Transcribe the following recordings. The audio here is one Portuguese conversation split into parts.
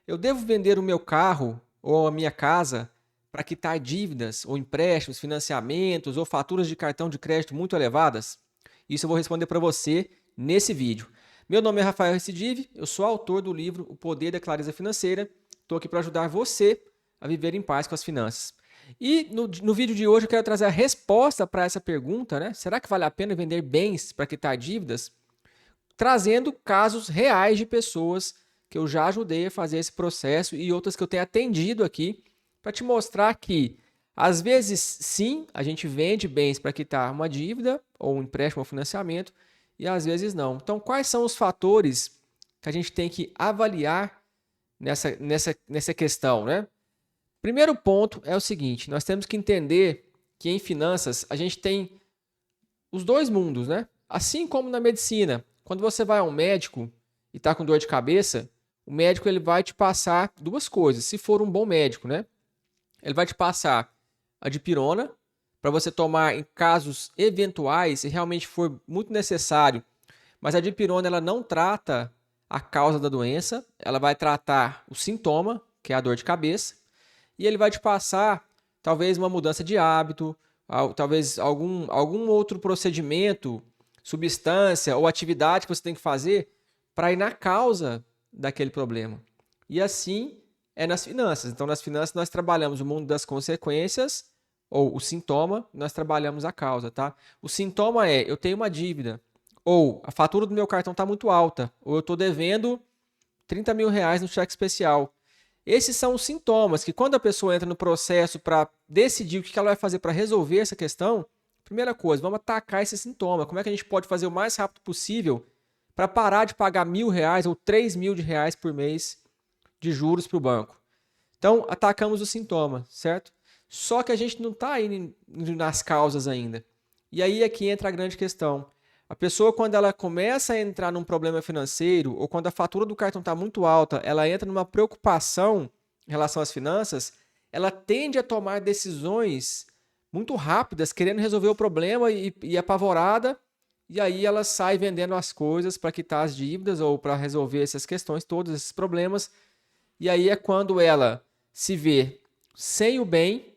Eu devo vender o meu carro ou a minha casa para quitar dívidas ou empréstimos, financiamentos ou faturas de cartão de crédito muito elevadas? Isso eu vou responder para você nesse vídeo. Meu nome é Rafael Recidive, eu sou autor do livro O Poder da Clareza Financeira. Estou aqui para ajudar você a viver em paz com as finanças. E no vídeo de hoje eu quero trazer a resposta para essa pergunta, né? Será que vale a pena vender bens para quitar dívidas? Trazendo casos reais de pessoas que eu já ajudei a fazer esse processo e outras que eu tenho atendido aqui para te mostrar que, às vezes, sim, a gente vende bens para quitar uma dívida ou um empréstimo ou financiamento e às vezes não. Então, quais são os fatores que a gente tem que avaliar nessa questão, né? Primeiro ponto é o seguinte, nós temos que entender que em finanças a gente tem os dois mundos, né? Assim como na medicina, quando você vai a um médico e está com dor de cabeça, o médico ele vai te passar duas coisas, se for um bom médico, né? Ele vai te passar a dipirona para você tomar em casos eventuais, se realmente for muito necessário. Mas a dipirona ela não trata a causa da doença, ela vai tratar o sintoma, que é a dor de cabeça, e ele vai te passar talvez uma mudança de hábito, talvez algum outro procedimento, substância ou atividade que você tem que fazer para ir na causa daquele problema. E assim é nas finanças. Então, nas finanças, nós trabalhamos o mundo das consequências, ou o sintoma, nós trabalhamos a causa, tá? O sintoma é, eu tenho uma dívida, ou a fatura do meu cartão está muito alta, ou eu estou devendo 30 mil reais no cheque especial. Esses são os sintomas que quando a pessoa entra no processo para decidir o que ela vai fazer para resolver essa questão, primeira coisa, vamos atacar esse sintoma. Como é que a gente pode fazer o mais rápido possível para parar de pagar R$ 1.000 ou R$ 3.000 por mês de juros para o banco? Então, atacamos o sintoma, certo? Só que a gente não está indo nas causas ainda. E aí é que entra a grande questão. A pessoa, quando ela começa a entrar num problema financeiro, ou quando a fatura do cartão está muito alta, ela entra numa preocupação em relação às finanças, ela tende a tomar decisões muito rápidas, querendo resolver o problema e apavorada, e aí ela sai vendendo as coisas para quitar as dívidas ou para resolver essas questões, todos esses problemas. E aí é quando ela se vê sem o bem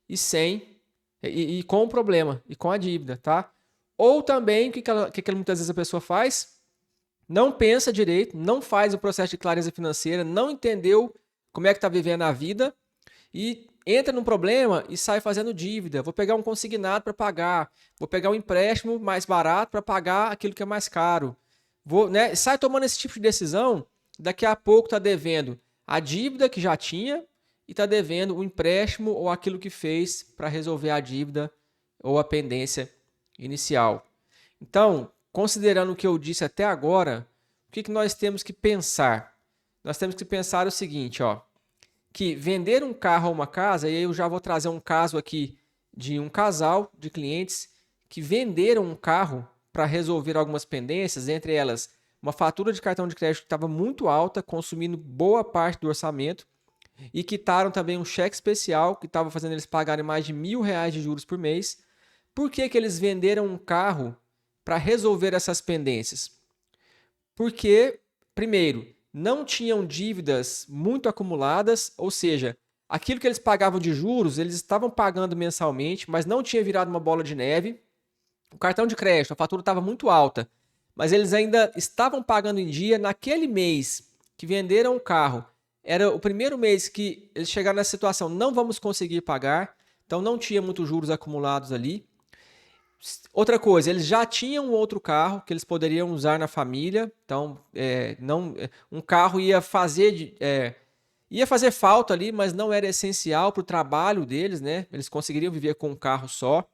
e com o problema, e com a dívida, tá? Ou também, o que muitas vezes a pessoa faz? Não pensa direito, não faz o processo de clareza financeira, não entendeu como é que está vivendo a vida e entra num problema e sai fazendo dívida. Vou pegar um consignado para pagar, vou pegar um empréstimo mais barato para pagar aquilo que é mais caro. Né? Sai tomando esse tipo de decisão, daqui a pouco está devendo a dívida que já tinha e está devendo o empréstimo ou aquilo que fez para resolver a dívida ou a pendência inicial. Então, considerando o que eu disse até agora, o que nós temos que pensar? Nós temos que pensar o seguinte, ó, que vender um carro ou uma casa, e aí eu já vou trazer um caso aqui de um casal de clientes que venderam um carro para resolver algumas pendências, entre elas uma fatura de cartão de crédito que estava muito alta, consumindo boa parte do orçamento, e quitaram também um cheque especial que estava fazendo eles pagarem mais de R$ 1.000 de juros por mês. Por que eles venderam um carro para resolver essas pendências? Porque, primeiro, não tinham dívidas muito acumuladas, ou seja, aquilo que eles pagavam de juros, eles estavam pagando mensalmente, mas não tinha virado uma bola de neve. O cartão de crédito, a fatura estava muito alta, mas eles ainda estavam pagando em dia. Naquele mês que venderam o carro, era o primeiro mês que eles chegaram nessa situação, não vamos conseguir pagar, então não tinha muitos juros acumulados ali. Outra coisa, eles já tinham outro carro que eles poderiam usar na família, então um carro ia fazer falta ali, mas não era essencial para o trabalho deles, né? Eles conseguiriam viver com um carro só.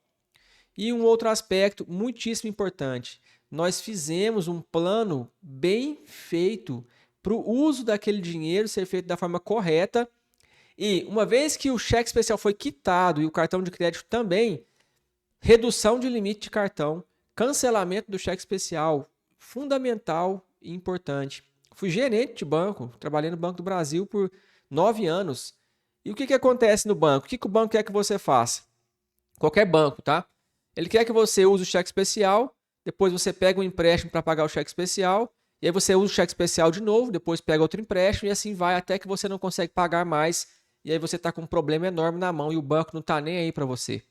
E um outro aspecto muitíssimo importante, nós fizemos um plano bem feito para o uso daquele dinheiro ser feito da forma correta. E uma vez que o cheque especial foi quitado e o cartão de crédito também, redução de limite de cartão, cancelamento do cheque especial, fundamental e importante. Fui gerente de banco, trabalhei no Banco do Brasil por 9 anos. E o que acontece no banco? O que o banco quer que você faça? Qualquer banco, tá? Ele quer que você use o cheque especial, depois você pega um empréstimo para pagar o cheque especial, E aí você usa o cheque especial de novo, depois pega outro empréstimo e assim vai até que você não consegue pagar mais. E aí você está com um problema enorme na mão e o banco não está nem aí para você.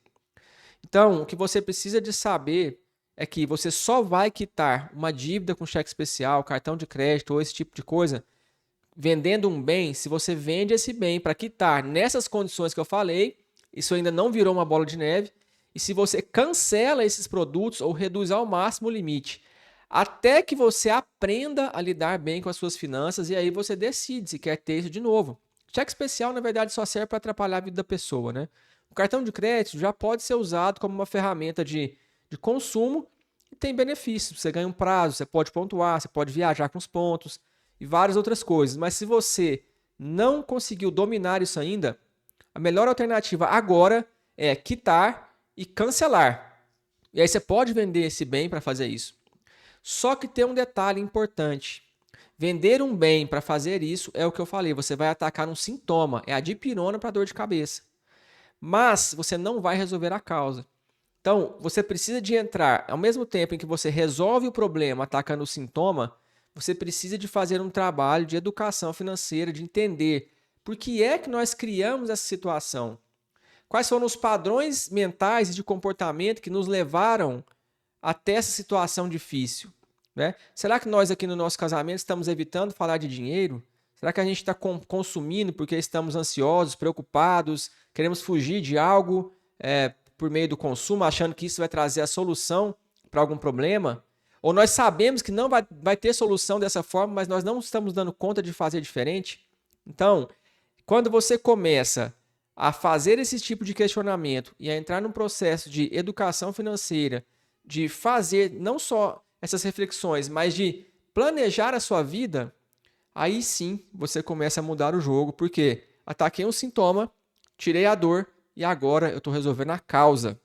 Então, o que você precisa de saber é que você só vai quitar uma dívida com cheque especial, cartão de crédito ou esse tipo de coisa, vendendo um bem, se você vende esse bem para quitar nessas condições que eu falei, isso ainda não virou uma bola de neve, e se você cancela esses produtos ou reduz ao máximo o limite, até que você aprenda a lidar bem com as suas finanças e aí você decide se quer ter isso de novo. Cheque especial, na verdade, só serve para atrapalhar a vida da pessoa, né? O cartão de crédito já pode ser usado como uma ferramenta de consumo e tem benefícios. Você ganha um prazo, você pode pontuar, você pode viajar com os pontos e várias outras coisas. Mas se você não conseguiu dominar isso ainda, a melhor alternativa agora é quitar e cancelar. E aí você pode vender esse bem para fazer isso. Só que tem um detalhe importante. Vender um bem para fazer isso é o que eu falei, você vai atacar um sintoma, é a dipirona para dor de cabeça. Mas você não vai resolver a causa. Então, você precisa de entrar, ao mesmo tempo em que você resolve o problema atacando o sintoma, você precisa de fazer um trabalho de educação financeira, de entender por que é que nós criamos essa situação. Quais foram os padrões mentais e de comportamento que nos levaram até essa situação difícil, né? Será que nós aqui no nosso casamento estamos evitando falar de dinheiro? Será que a gente está consumindo porque estamos ansiosos, preocupados, queremos fugir de algo por meio do consumo, achando que isso vai trazer a solução para algum problema? Ou nós sabemos que não vai ter solução dessa forma, mas nós não estamos dando conta de fazer diferente? Então, quando você começa a fazer esse tipo de questionamento e a entrar num processo de educação financeira, de fazer não só essas reflexões, mas de planejar a sua vida, aí sim você começa a mudar o jogo, porque ataquei um sintoma, tirei a dor e agora eu estou resolvendo a causa.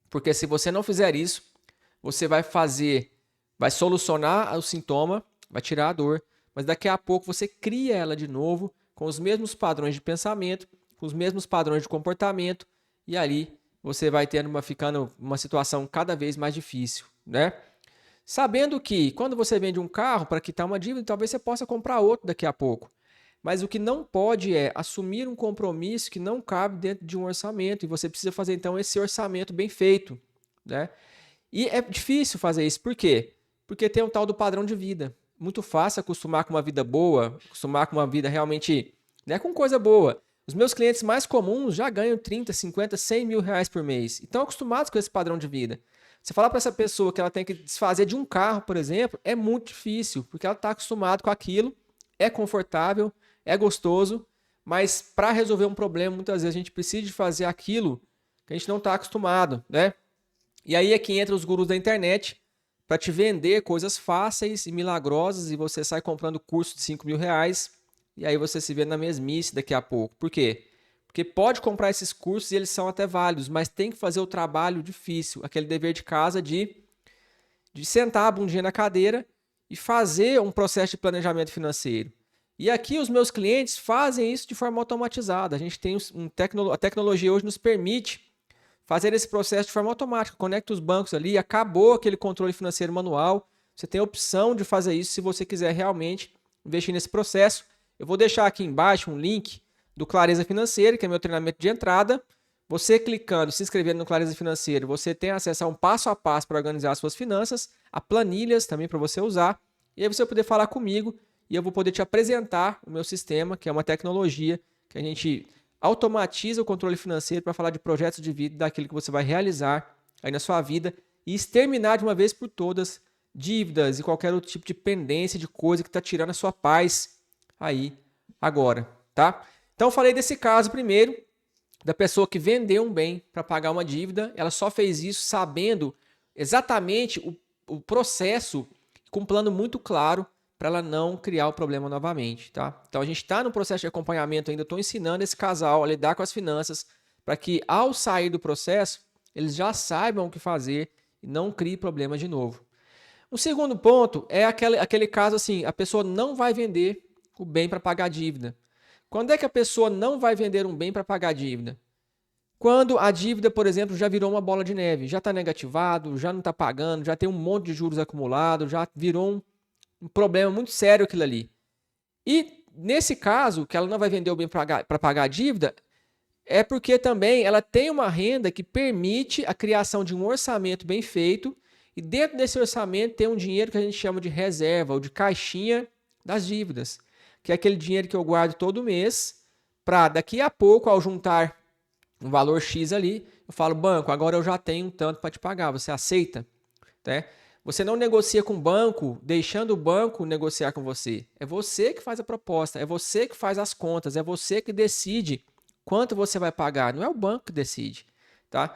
Porque se você não fizer isso, você vai solucionar o sintoma, vai tirar a dor, mas daqui a pouco você cria ela de novo com os mesmos padrões de pensamento, com os mesmos padrões de comportamento e ali você vai ficando uma situação cada vez mais difícil, né? Sabendo que quando você vende um carro para quitar uma dívida, talvez você possa comprar outro daqui a pouco. Mas o que não pode é assumir um compromisso que não cabe dentro de um orçamento e você precisa fazer então esse orçamento bem feito, né? E é difícil fazer isso, por quê? Porque tem um tal do padrão de vida. Muito fácil acostumar com uma vida boa, acostumar com uma vida realmente, né, com coisa boa. Os meus clientes mais comuns já ganham 30, 50, 100 mil reais por mês. E estão acostumados com esse padrão de vida. Você falar para essa pessoa que ela tem que desfazer de um carro, por exemplo, é muito difícil, porque ela está acostumada com aquilo, é confortável, é gostoso, mas para resolver um problema, muitas vezes a gente precisa de fazer aquilo que a gente não está acostumado, né? E aí é que entra os gurus da internet para te vender coisas fáceis e milagrosas e você sai comprando curso de 5 mil reais e aí você se vê na mesmice daqui a pouco. Por quê? Porque pode comprar esses cursos e eles são até válidos, mas tem que fazer o trabalho difícil, aquele dever de casa de sentar a bundinha na cadeira e fazer um processo de planejamento financeiro. E aqui os meus clientes fazem isso de forma automatizada. A gente tem a tecnologia hoje nos permite fazer esse processo de forma automática. Conecta os bancos ali, acabou aquele controle financeiro manual. Você tem a opção de fazer isso se você quiser realmente investir nesse processo. Eu vou deixar aqui embaixo um link do Clareza Financeira, que é meu treinamento de entrada. Você clicando, se inscrevendo no Clareza Financeira, você tem acesso a um passo a passo para organizar as suas finanças, a planilhas também para você usar. E aí você vai poder falar comigo e eu vou poder te apresentar o meu sistema, que é uma tecnologia que a gente automatiza o controle financeiro para falar de projetos de vida, daquilo que você vai realizar aí na sua vida e exterminar de uma vez por todas dívidas e qualquer outro tipo de pendência de coisa que está tirando a sua paz aí agora, tá? Então eu falei desse caso primeiro, da pessoa que vendeu um bem para pagar uma dívida, ela só fez isso sabendo exatamente o processo, com um plano muito claro para ela não criar o problema novamente, tá? Então a gente está no processo de acompanhamento ainda, estou ensinando esse casal a lidar com as finanças para que ao sair do processo eles já saibam o que fazer e não criem problema de novo. O segundo ponto é aquele caso assim, a pessoa não vai vender o bem para pagar a dívida. Quando é que a pessoa não vai vender um bem para pagar a dívida? Quando a dívida, por exemplo, já virou uma bola de neve, já está negativado, já não está pagando, já tem um monte de juros acumulados, já virou um problema muito sério aquilo ali. E nesse caso, que ela não vai vender o bem para pagar a dívida, é porque também ela tem uma renda que permite a criação de um orçamento bem feito, e dentro desse orçamento tem um dinheiro que a gente chama de reserva ou de caixinha das dívidas, que é aquele dinheiro que eu guardo todo mês para daqui a pouco, ao juntar um valor X ali, eu falo, banco, agora eu já tenho um tanto para te pagar, você aceita? Né? Você não negocia com o banco, deixando o banco negociar com você. É você que faz a proposta, é você que faz as contas, é você que decide quanto você vai pagar, não é o banco que decide. Tá?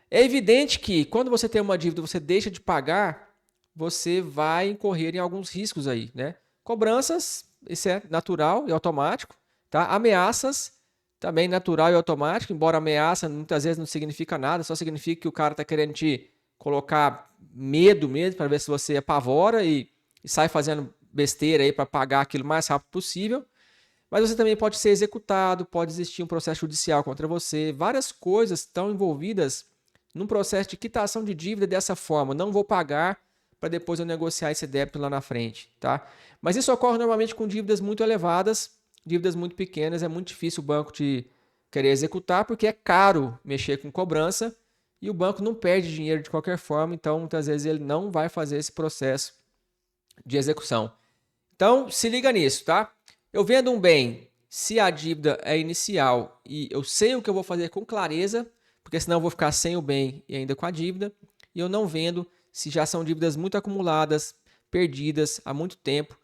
É evidente que quando você tem uma dívida e você deixa de pagar, você vai incorrer em alguns riscos aí. Né? Cobranças, isso é natural e automático. Tá? Ameaças, também natural e automático, embora ameaça muitas vezes não significa nada, só significa que o cara está querendo te colocar medo mesmo, para ver se você apavora e sai fazendo besteira aí para pagar aquilo o mais rápido possível. Mas você também pode ser executado, pode existir um processo judicial contra você, várias coisas estão envolvidas num processo de quitação de dívida dessa forma. Não vou pagar para depois eu negociar esse débito lá na frente, tá? Mas isso ocorre normalmente com dívidas muito elevadas, dívidas muito pequenas, é muito difícil o banco te querer executar porque é caro mexer com cobrança e o banco não perde dinheiro de qualquer forma, então muitas vezes ele não vai fazer esse processo de execução. Então se liga nisso, tá? Eu vendo um bem, se a dívida é inicial e eu sei o que eu vou fazer com clareza, porque senão eu vou ficar sem o bem e ainda com a dívida, e eu não vendo se já são dívidas muito acumuladas, perdidas há muito tempo,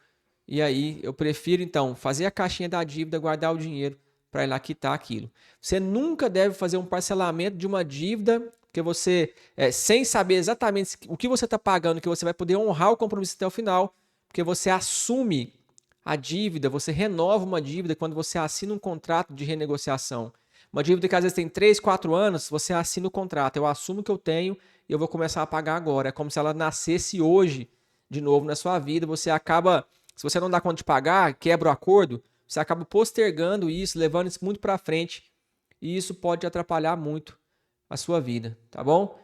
e aí eu prefiro então fazer a caixinha da dívida, guardar o dinheiro para ir lá quitar aquilo. Você nunca deve fazer um parcelamento de uma dívida porque você, sem saber exatamente o que você está pagando, que você vai poder honrar o compromisso até o final, porque você assume a dívida, você renova uma dívida quando você assina um contrato de renegociação. Uma dívida que às vezes tem 3, 4 anos, você assina o contrato. Eu assumo que eu tenho e eu vou começar a pagar agora. É como se ela nascesse hoje de novo na sua vida. Você acaba, se você não dá conta de pagar, quebra o acordo, você acaba postergando isso, levando isso muito para frente. E isso pode atrapalhar muito a sua vida, tá bom?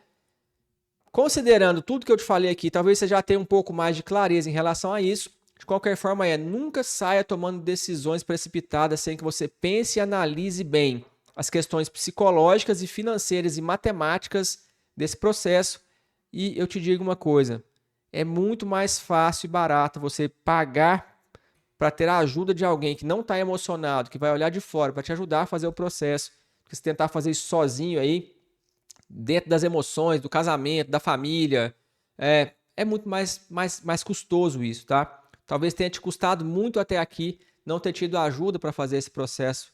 Considerando tudo que eu te falei aqui, talvez você já tenha um pouco mais de clareza em relação a isso. De qualquer forma, nunca saia tomando decisões precipitadas sem que você pense e analise bem as questões psicológicas e financeiras e matemáticas desse processo. E eu te digo uma coisa, é muito mais fácil e barato você pagar para ter a ajuda de alguém que não está emocionado, que vai olhar de fora para te ajudar a fazer o processo, porque se tentar fazer isso sozinho aí, dentro das emoções, do casamento, da família, é muito mais custoso isso, tá? Talvez tenha te custado muito até aqui não ter tido ajuda para fazer esse processo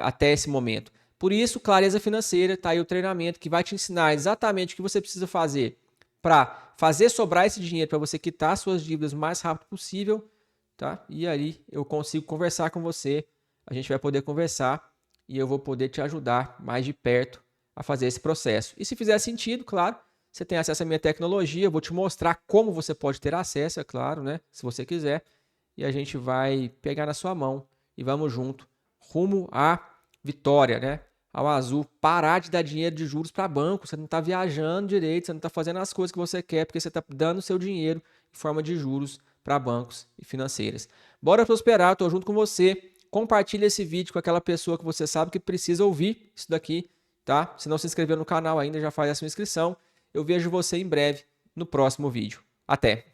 até esse momento. Por isso, Clareza Financeira, está aí o treinamento que vai te ensinar exatamente o que você precisa fazer para fazer sobrar esse dinheiro para você quitar suas dívidas o mais rápido possível, tá? E aí eu consigo conversar com você, a gente vai poder conversar e eu vou poder te ajudar mais de perto a fazer esse processo. E se fizer sentido, claro, você tem acesso à minha tecnologia, eu vou te mostrar como você pode ter acesso, é claro, né? Se você quiser. E a gente vai pegar na sua mão e vamos junto, rumo à vitória, né? Ao azul. Parar de dar dinheiro de juros para banco. Você não está viajando direito, você não está fazendo as coisas que você quer, porque você está dando seu dinheiro em forma de juros para bancos e financeiras. Bora prosperar, estou junto com você. Compartilha esse vídeo com aquela pessoa que você sabe que precisa ouvir isso daqui, tá? Se não se inscreveu no canal ainda, já faz a sua inscrição. Eu vejo você em breve no próximo vídeo. Até!